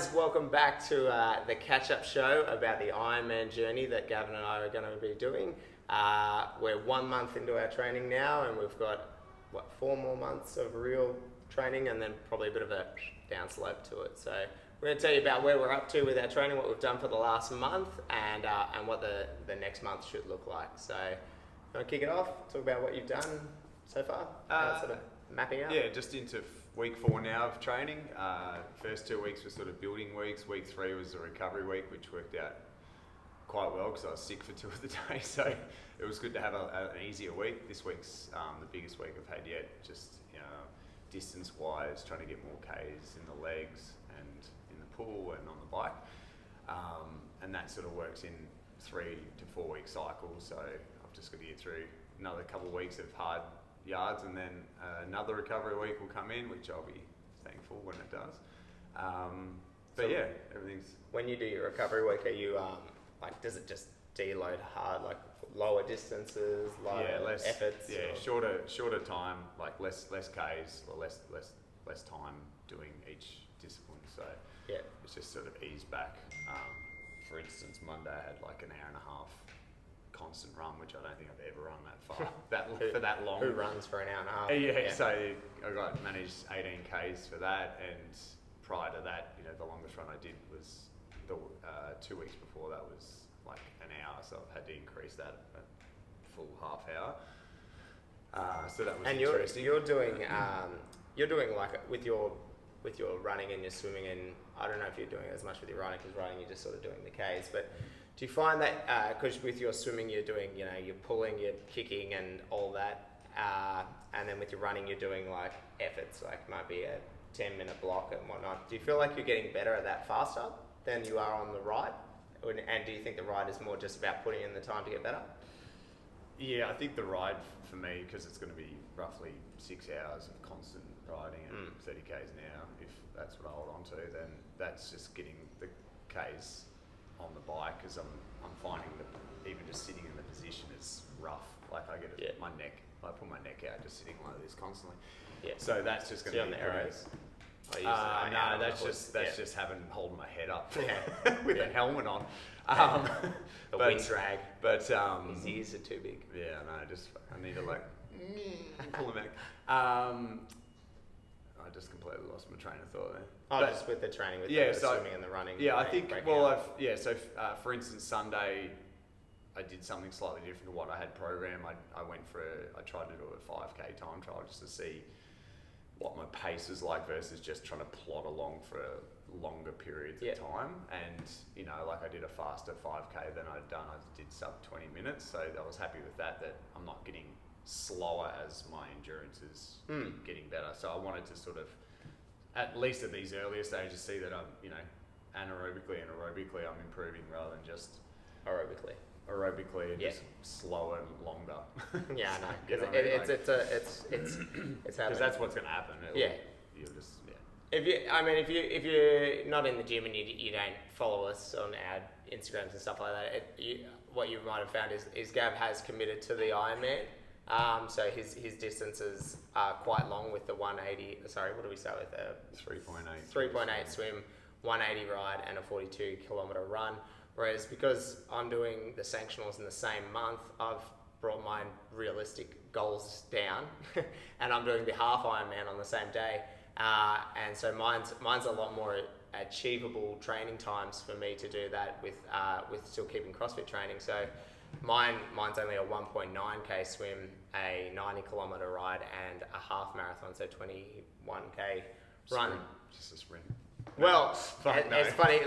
guys, welcome back to the catch-up show about the Ironman journey that Gavin and I are going to be doing. We're 1 month into our training now, and we've got, 4 more months of real training, and then probably a bit of a downslope to it. So we're going to tell you about where we're up to with our training, what we've done for the last month, and what the next month should look like. So you want to kick it off, talk about what you've done so far, sort of mapping out? Yeah, just into week 4 now of training. First 2 weeks were sort of building weeks. Week 3 was a recovery week, which worked out quite well because I was sick for 2 of the days. So it was good to have an easier week. This week's the biggest week I've had yet. Just distance-wise, trying to get more Ks in the legs and in the pool and on the bike. And that sort of works in 3 to 4 week cycles. So I've just got to get through another couple of weeks of hard yards, and then another recovery week will come in, which I'll be thankful when it does. But yeah, everything's... When you do your recovery week, are you does it just deload hard, like lower distances, less efforts? Yeah, shorter time, like less Ks or less time doing each discipline. So yeah, it's just sort of ease back. For instance, Monday I had like an hour and a half constant run, which I don't think I've ever run that far, for that long. Who runs for an hour and a half? Yeah. So I managed 18 Ks for that, and prior to that, the longest run I did was the 2 weeks before that was like an hour, so I've had to increase that a full half hour. So that was interesting. You're doing like with your running and your swimming, and I don't know if you're doing it as much with your running, because running you're just sort of doing the Ks, but do you find that, because with your swimming you're doing, you're pulling, you're kicking and all that, and then with your running you're doing like efforts, like might be a 10-minute block and whatnot. Do you feel like you're getting better at that faster than you are on the ride? And do you think the ride is more just about putting in the time to get better? Yeah, I think the ride for me, because it's going to be roughly 6 hours of constant riding at 30 Ks an hour, if that's what I hold on to, then that's just getting the Ks on the bike, because I'm finding that even just sitting in the position is rough. Like I get my neck, I put my neck out just sitting like this constantly. Yeah. So that's just going to be on the arrows. No, that's just holding my head up with a helmet on. The wind drag. But his ears are too big. Yeah, no, I need to pull them back. I just completely lost my train of thought there. Just with the training, with the swimming and the running. Yeah, I think. For instance, Sunday, I did something slightly different to what I had programmed. I tried to do a 5K time trial just to see what my pace was like versus just trying to plod along for longer periods of time. And I did a faster 5K than I'd done. I did sub 20 minutes, so I was happy with that I'm not getting slower as my endurance is getting better. So I wanted to sort of, at least at these earlier stages, see that I'm, anaerobically and aerobically I'm improving rather than just aerobically and just slower and longer. Yeah, I know. It's because that's what's going to happen. You'll just If you're not in the gym and you don't follow us on our Instagrams and stuff like that, what you might have found is Gav has committed to the Ironman. So his distances are quite long with the 180. Sorry, what do we start with? 3.8 swim, 180 ride, and a 42 kilometer run. Whereas because I'm doing the sanctionals in the same month, I've brought my realistic goals down, and I'm doing the half Ironman on the same day. And so mine's a lot more achievable training times for me to do that with still keeping CrossFit training. So mine's only a 1.9k swim, a 90 kilometer ride, and a half marathon, so 21k run. Just a sprint. Well, it's funny,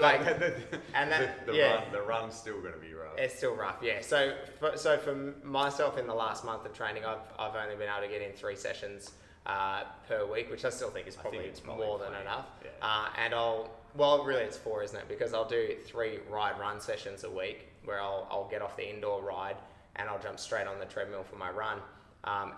the run's still going to be rough. It's still rough, yeah. So for myself in the last month of training, I've only been able to get in 3 sessions per week, which I still think is probably more than enough. Yeah. Really it's 4, isn't it? Because I'll do 3 ride-run sessions a week, where I'll get off the indoor ride and I'll jump straight on the treadmill for my run.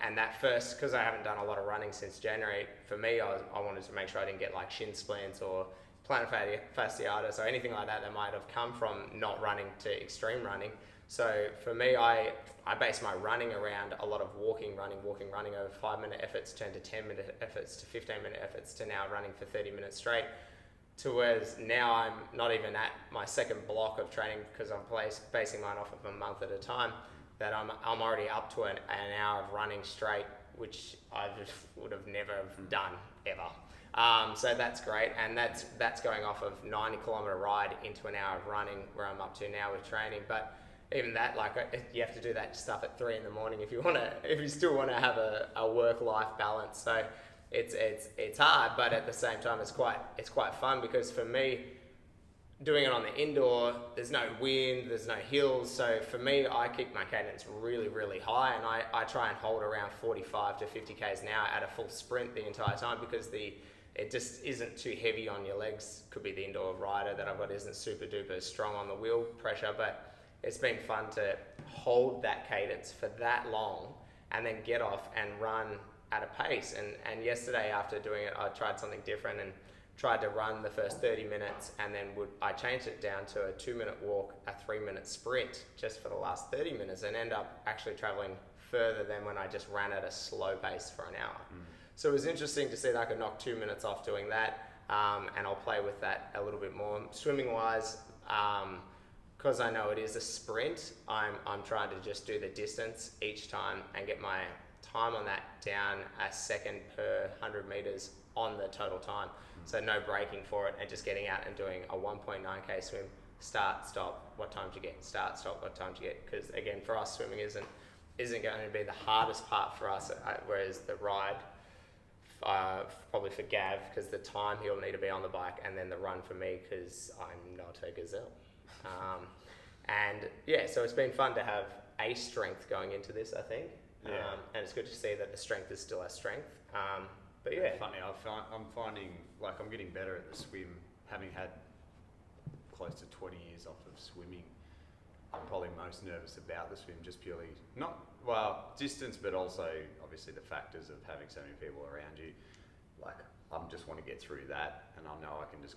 And that first, because I haven't done a lot of running since January, for me, I wanted to make sure I didn't get like shin splints or plantar fasciitis or anything like that might have come from not running to extreme running. So for me, I base my running around a lot of walking over 5-minute efforts turned to 10-minute efforts to 15-minute efforts to now running for 30 minutes straight. to whereas now I'm not even at my second block of training because I'm basing mine off of a month at a time, that I'm already up to an hour of running straight, which I just would have never done ever. So that's great, and that's going off of 90-kilometer ride into an hour of running, where I'm up to now with training. But even that, like, you have to do that stuff at 3 a.m. if you still want to have a work-life balance. So it's hard, but at the same time it's quite fun, because for me, doing it on the indoor, there's no wind, there's no hills. So for me, I keep my cadence really, really high, and I try and hold around 45 to 50 k's an hour at a full sprint the entire time, because it just isn't too heavy on your legs. Could be the indoor rider that I've got isn't super duper strong on the wheel pressure, but it's been fun to hold that cadence for that long and then get off and run at a pace. And yesterday, after doing it, I tried something different and tried to run the first 30 minutes, and then I changed it down to a 2-minute walk, a 3-minute sprint just for the last 30 minutes, and end up actually traveling further than when I just ran at a slow pace for an hour. So it was interesting to see that I could knock 2 minutes off doing that, and I'll play with that a little bit more. Swimming wise, because I know it is a sprint, I'm trying to just do the distance each time and get my time on that down a second per 100 meters on the total time. So no braking for it, and just getting out and doing a 1.9k swim, start, stop, what time do you get, start, stop, what time do you get. Because again, for us, swimming isn't going to be the hardest part for us, whereas the ride, probably for Gav, because the time he'll need to be on the bike, and then the run for me, because I'm not a gazelle. And yeah, so it's been fun to have a strength going into this, I think. And it's good to see that the strength is still our strength. But yeah. It's funny, I'm finding, like, I'm getting better at the swim, having had close to 20 years off of swimming. I'm probably most nervous about the swim, just purely, distance, but also obviously the factors of having so many people around you. Like, I just want to get through that, and I know I can just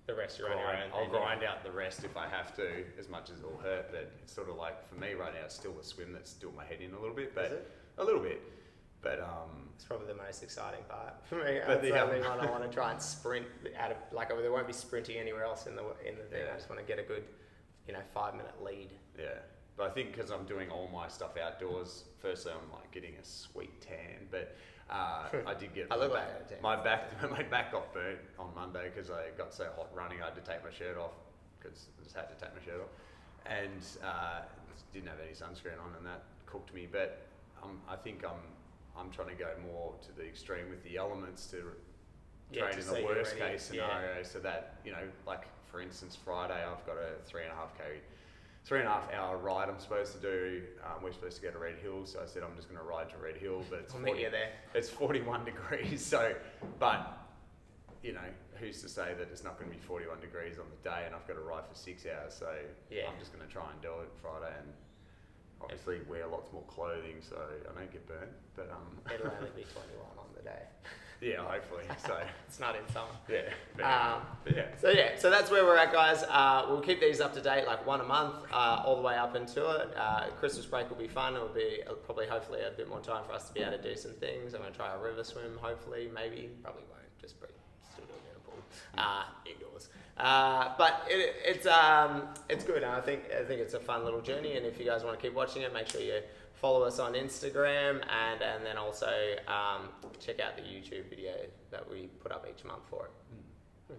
the rest you're on your own. I'll grind out the rest if I have to, as much as it'll hurt. But it's sort of like, for me right now, it's still the swim that's still my head in a little bit. But is it? A little bit. But it's probably the most exciting part for me. But the only one I want to try and sprint out of, like, there won't be sprinting anywhere else in the thing. I just want to get a good, 5-minute lead. Yeah. But I think because I'm doing all my stuff outdoors, firstly I'm like getting a sweet tan, but I did get my back got burnt on Monday because I got so hot running. I had to take my shirt off, because I just had to take my shirt off, and didn't have any sunscreen on, and that cooked me. But I think I'm trying to go more to the extreme with the elements to train in the worst case scenario, so that, like, for instance, Friday I've got a 3.5 hour ride I'm supposed to do. We're supposed to go to Red Hill, so I said I'm just going to ride to Red Hill, but it's meet you there. It's 41 degrees, so, but, who's to say that it's not going to be 41 degrees on the day and I've got to ride for 6 hours, so I'm just going to try and do it Friday, and obviously wear lots more clothing so I don't get burnt, but it'll only be 21 on the day. Yeah, hopefully. So it's not in summer. Yeah. So that's where we're at, guys. We'll keep these up to date, like one a month, all the way up into it. Christmas break will be fun. It'll be hopefully a bit more time for us to be able to do some things. I'm going to try a river swim, hopefully, maybe, probably won't. Just still doing it in a pool, indoors. But it's good, and I think it's a fun little journey. And if you guys want to keep watching it, make sure you follow us on Instagram, and then also check out the YouTube video that we put up each month for it.